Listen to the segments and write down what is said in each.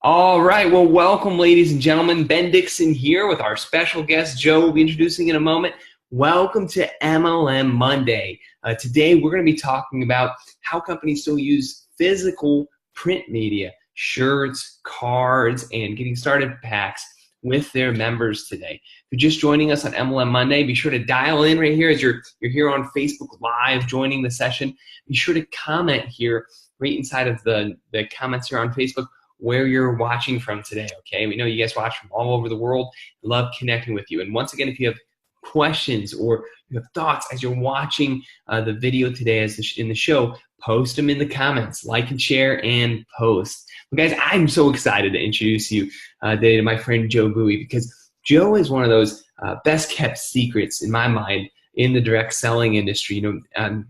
All right. Well, welcome, ladies and gentlemen. Ben Dixon here with our special guest, Joe, we'll be introducing in a moment. Welcome to MLM Monday. Today, we're going to be talking about how companies still use physical print media, shirts, cards, and getting started packs with their members today. If you're just joining us on MLM Monday, be sure to dial in right here as you're here on Facebook Live joining the session. Be sure to comment here right inside of the comments here on Facebook where you're watching from today, okay? We know you guys watch from all over the world. Love connecting with you. And once again, if you have questions or you have thoughts as you're watching the video today in the show, post them in the comments. Like and share and post. Well, guys, I'm so excited to introduce you today to my friend Joe Bowie, because Joe is one of those best kept secrets in my mind in the direct selling industry.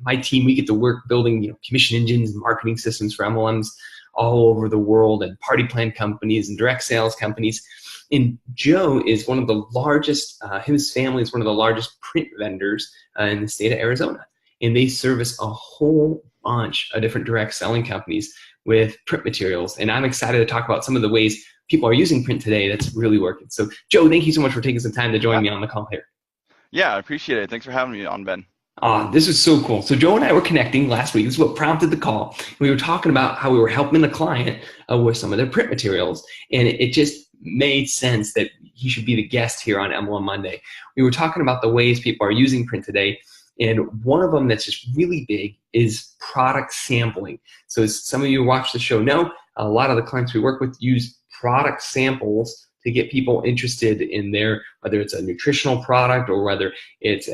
My team, we get to work building commission engines and marketing systems for MLMs all over the world, and party plan companies and direct sales companies. And Joe is one of the largest, his family is one of the largest print vendors in the state of Arizona. And they service a whole bunch of different direct selling companies with print materials. And I'm excited to talk about some of the ways people are using print today that's really working. So Joe, thank you so much for taking some time to join me on the call here. Yeah, I appreciate it. Thanks for having me on, Ben. This is so cool. So Joe and I were connecting last week. This is what prompted the call. We were talking about how we were helping the client with some of their print materials. And it just made sense that he should be the guest here on MLM Monday. We were talking about the ways people are using print today. And one of them that's just really big is product sampling. So as some of you who watch the show know, a lot of the clients we work with use product samples to get people interested in whether it's a nutritional product or whether it's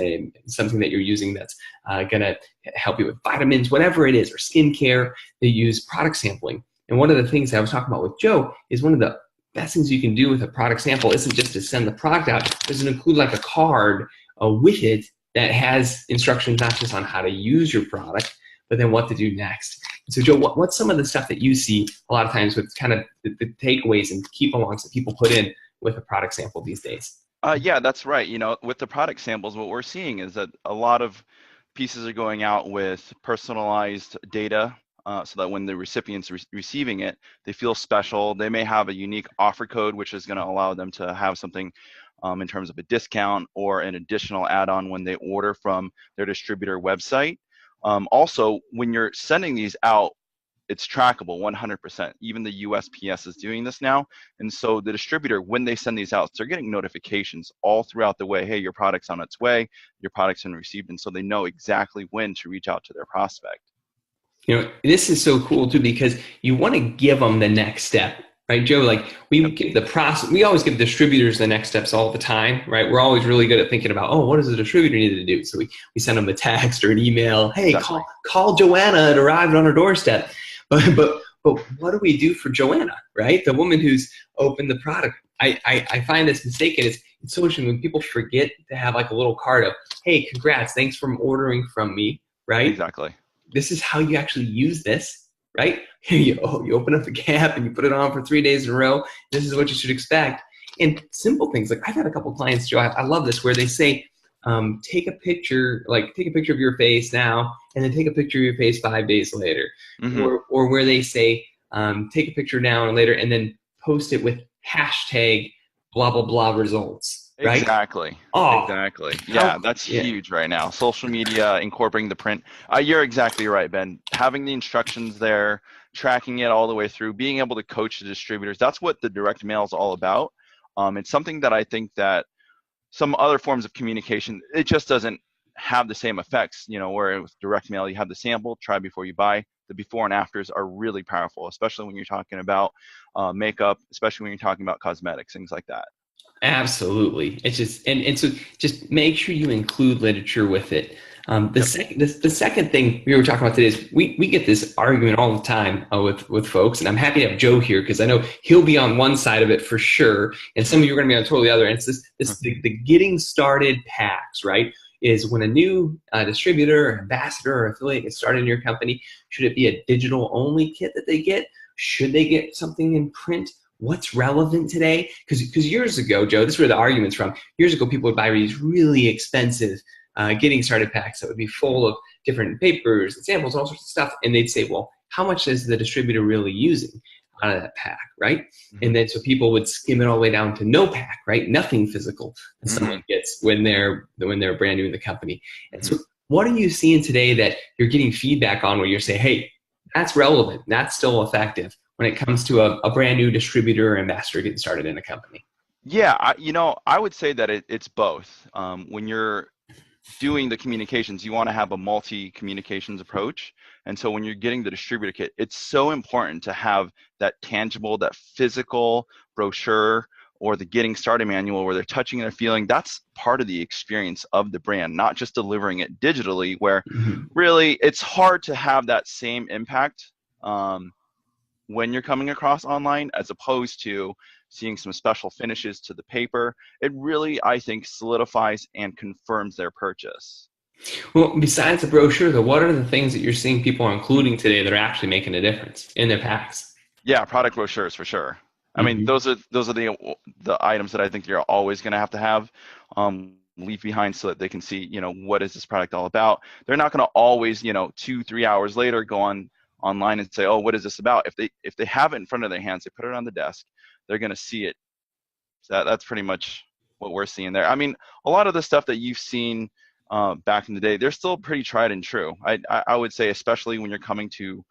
something that you're using that's going to help you with vitamins, whatever it is, or skincare. They use product sampling. And one of the things I was talking about with Joe is one of the best things you can do with a product sample isn't just to send the product out, but to include like a card with it that has instructions not just on how to use your product, but then what to do next. So Joe, what's some of the stuff that you see a lot of times with kind of the takeaways and keep-alongs that people put in with a product sample these days? Yeah, that's right. With the product samples, what we're seeing is that a lot of pieces are going out with personalized data so that when the recipient's receiving it, they feel special. They may have a unique offer code, which is going to allow them to have something in terms of a discount or an additional add-on when they order from their distributor website. Also, when you're sending these out, it's trackable 100%. Even the USPS is doing this now. And so the distributor, when they send these out, they're getting notifications all throughout the way. Hey, your product's on its way, your product's been received. And so they know exactly when to reach out to their prospect. This is so cool too, because you want to give them the next step. Right, Joe? Like we always give distributors the next steps all the time, right? We're always really good at thinking about, what does the distributor need to do? So we send them a text or an email. Hey, exactly. call Joanna. It arrived on her doorstep. But what do we do for Joanna, right? The woman who's opened the product. I find this mistaken. It's so interesting when people forget to have like a little card of, hey, congrats, thanks for ordering from me, right? Exactly. This is how you actually use this, right? You open up the Gap and you put it on for 3 days in a row. This is what you should expect. And simple things, like I've had a couple of clients, Joe, I love this, where they say, take a picture of your face now, and then take a picture of your face 5 days later. Mm-hmm. Or where they say, take a picture now and later, and then post it with hashtag blah, blah, blah results. Right? Exactly. Exactly. Yeah, that's huge right now. Social media, incorporating the print. You're exactly right, Ben. Having the instructions there, tracking it all the way through, being able to coach the distributors. That's what the direct mail is all about. It's something that I think that some other forms of communication, it just doesn't have the same effects, where with direct mail, you have the sample, try before you buy. The before and afters are really powerful, especially when you're talking about makeup, especially when you're talking about cosmetics, things like that. Absolutely. It's just, and so just make sure you include literature with it. The second thing we were talking about today is we get this argument all the time with folks, and I'm happy to have Joe here because I know he'll be on one side of it for sure, and some of you are going to be on totally the other. And it's the getting started packs, right? Is when a new distributor, or ambassador, or affiliate gets started in your company, should it be a digital only kit that they get? Should they get something in print? What's relevant today? Because years ago, Joe, this is where the argument's from. Years ago, people would buy these really expensive getting started packs that would be full of different papers and samples, all sorts of stuff. And they'd say, well, how much is the distributor really using? out of that pack, right? Mm-hmm. And then so people would skim it all the way down to no pack, right? Nothing physical that someone gets when they're brand new in the company. And so what are you seeing today that you're getting feedback on where you're saying, hey, that's relevant, that's still effective when it comes to a brand new distributor or ambassador getting started in a company? Yeah, I would say that it's both. When you're doing the communications, you want to have a multi-communications approach. And so when you're getting the distributor kit, it's so important to have that tangible, that physical brochure or the getting started manual where they're touching and they're feeling. That's part of the experience of the brand, not just delivering it digitally, where really it's hard to have that same impact when you're coming across online, as opposed to seeing some special finishes to the paper. It really, I think, solidifies and confirms their purchase. Well, besides the brochure, though, what are the things that you're seeing people are including today that are actually making a difference in their packs? Yeah, product brochures for sure. I mean, those are the items that I think you're always going to have leave behind so that they can see, what is this product all about. They're not going to always, 2-3 hours later go online and say, oh, what is this about? If they have it in front of their hands, they put it on the desk, they're going to see it. So that's pretty much what we're seeing there. I mean, a lot of the stuff that you've seen back in the day, they're still pretty tried and true. I would say, especially when you're coming to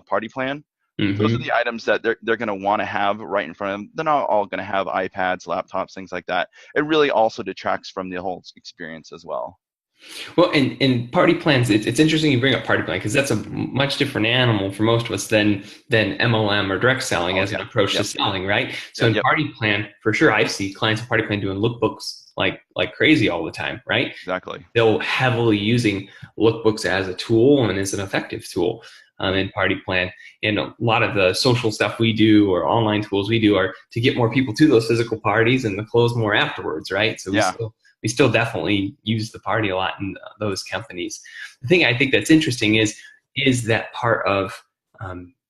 party plan, those are the items that they're going to want to have right in front of them. They're not all going to have iPads, laptops, things like that. It really also detracts from the whole experience as well. Well, in party plans, it's interesting you bring up party plan because that's a much different animal for most of us than MLM or direct selling as an approach to selling, right? So in party plan, for sure, I see clients in party plan doing lookbooks like crazy all the time, right? Exactly. They're heavily using lookbooks as a tool and as an effective tool in party plan. And a lot of the social stuff we do or online tools we do are to get more people to those physical parties and to close more afterwards, right? So we still definitely use the party a lot in those companies. The thing I think that's interesting is that part of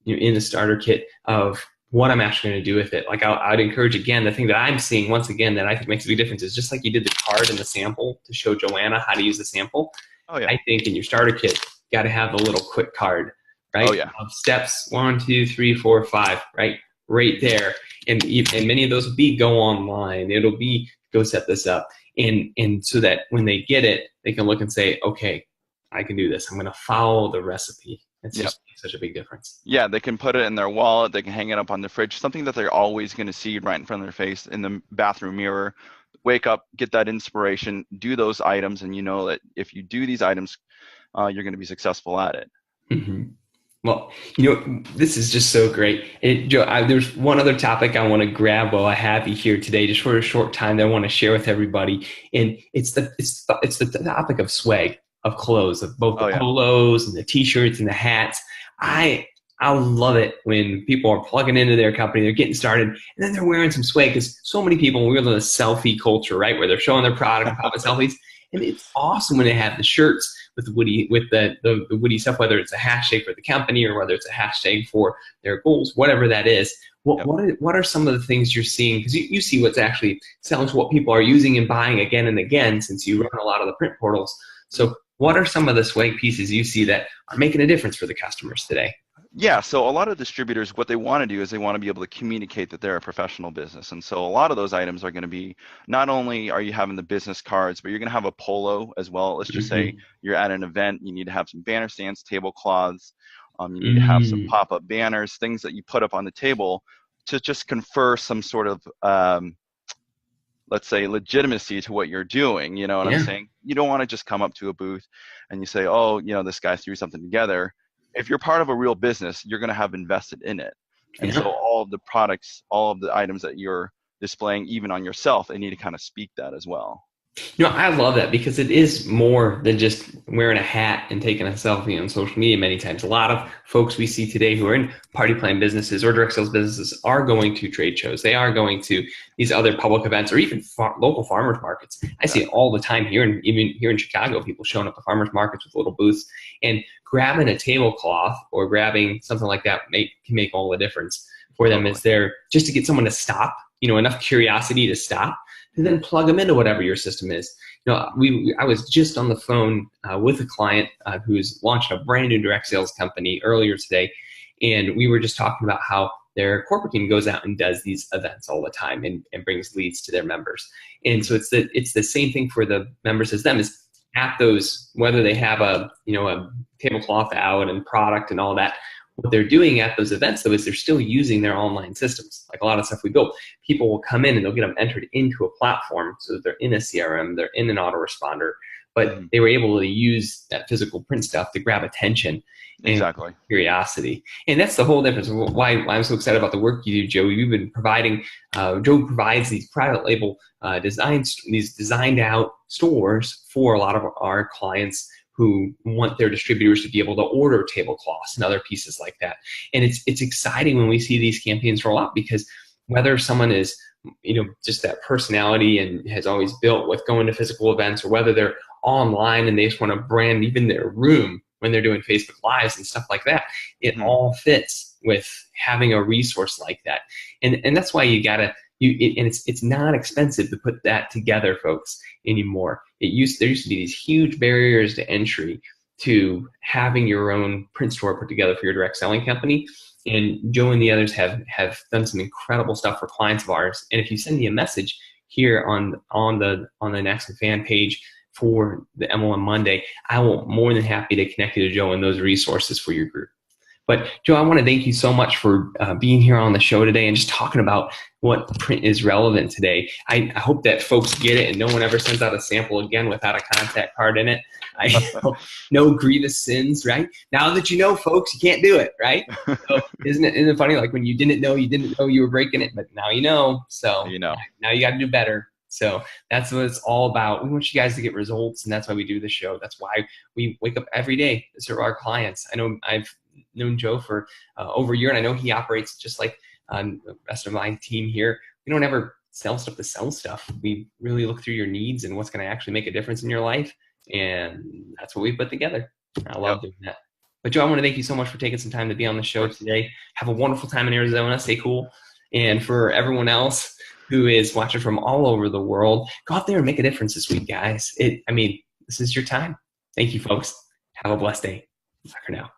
in the starter kit of what I'm actually going to do with it. Like I'd encourage, again, the thing that I'm seeing once again that I think makes a big difference is just like you did the card and the sample to show Joanna how to use the sample. Oh, yeah. I think in your starter kit, you got to have the little quick card, right? Oh, yeah. Of steps 1, 2, 3, 4, 5, right there. And many of those will be go online. It'll be go set this up. And so that when they get it, they can look and say, okay, I can do this. I'm going to follow the recipe. It's just such a big difference. Yeah, they can put it in their wallet. They can hang it up on the fridge, something that they're always going to see right in front of their face, in the bathroom mirror. Wake up, get that inspiration, do those items, and you know that if you do these items, you're going to be successful at it. Well, this is just so great. And Joe, there's one other topic I want to grab while I have you here today, just for a short time that I want to share with everybody. And it's the topic of swag, of clothes, of both the polos and the t-shirts and the hats. I love it when people are plugging into their company, they're getting started, and then they're wearing some swag, because so many people, we're in the selfie culture, right, where they're showing their product and popping selfies. And it's awesome when they have the shirts with the Woody stuff, whether it's a hashtag for the company or whether it's a hashtag for their goals, whatever that is. What are some of the things you're seeing? Because you see what's actually selling, what people are using and buying again and again, since you run a lot of the print portals. So what are some of the swag pieces you see that are making a difference for the customers today? Yeah, so a lot of distributors, what they want to do is they want to be able to communicate that they're a professional business. And so a lot of those items are going to be, not only are you having the business cards, but you're going to have a polo as well. Let's just say you're at an event, you need to have some banner stands, tablecloths, you need to have some pop-up banners, things that you put up on the table to just confer some sort of, let's say, legitimacy to what you're doing. You know what I'm saying? You don't want to just come up to a booth and you say, oh, this guy threw something together. If you're part of a real business, you're going to have invested in it. And so all of the products, all of the items that you're displaying, even on yourself, they need to kind of speak that as well. I love that, because it is more than just wearing a hat and taking a selfie on social media many times. A lot of folks we see today who are in party plan businesses or direct sales businesses are going to trade shows. They are going to these other public events, or even local farmers markets. I see it all the time here, and even here in Chicago, people showing up at farmers markets with little booths and grabbing a tablecloth or grabbing something like that can make all the difference for them. Is there just to get someone to stop, enough curiosity to stop, and then plug them into whatever your system is. I was just on the phone with a client who's launched a brand new direct sales company earlier today, and we were just talking about how their corporate team goes out and does these events all the time and brings leads to their members. And so it's the same thing for the members as them, is at those, whether they have a tablecloth out and product and all that, what they're doing at those events though is they're still using their online systems. Like a lot of stuff we built, people will come in and they'll get them entered into a platform so that they're in a CRM, they're in an autoresponder, but they were able to use that physical print stuff to grab attention and curiosity. And that's the whole difference. Why I'm so excited about the work you do, Joe. You've been providing, Joe provides these private label designs, these designed out stores for a lot of our clients who want their distributors to be able to order tablecloths and other pieces like that. And it's exciting when we see these campaigns roll out, because whether someone is, just that personality and has always built with going to physical events, or whether they're online and they just want to brand even their room when they're doing Facebook Lives and stuff like that, it all fits with having a resource like that. And that's why and it's not expensive to put that together, folks, anymore. There used to be these huge barriers to entry to having your own print store put together for your direct selling company. And Joe and the others have done some incredible stuff for clients of ours. And if you send me a message here on the Naxxon fan page for the MLM Monday, I will more than happy to connect you to Joe and those resources for your group. But Joe, I want to thank you so much for being here on the show today and just talking about what print is relevant today. I hope that folks get it and no one ever sends out a sample again without a contact card in it. No grievous sins, right? Now that you know, folks, you can't do it, right? So isn't it funny? Like when you didn't know you were breaking it, but now you know. So now you got to do better. So that's what it's all about. We want you guys to get results, and that's why we do the show. That's why we wake up every day to serve our clients. I know I've known Joe for over a year, and I know he operates just like the rest of my team here. We don't ever sell stuff to sell stuff. We really look through your needs and what's going to actually make a difference in your life, and that's what we put together. I love doing that. But Joe, I want to thank you so much for taking some time to be on the show today. Have a wonderful time in Arizona. Stay cool. And for everyone else who is watching from all over the world, go out there and make a difference this week, guys. This is your time. Thank you, folks. Have a blessed day. Bye for now.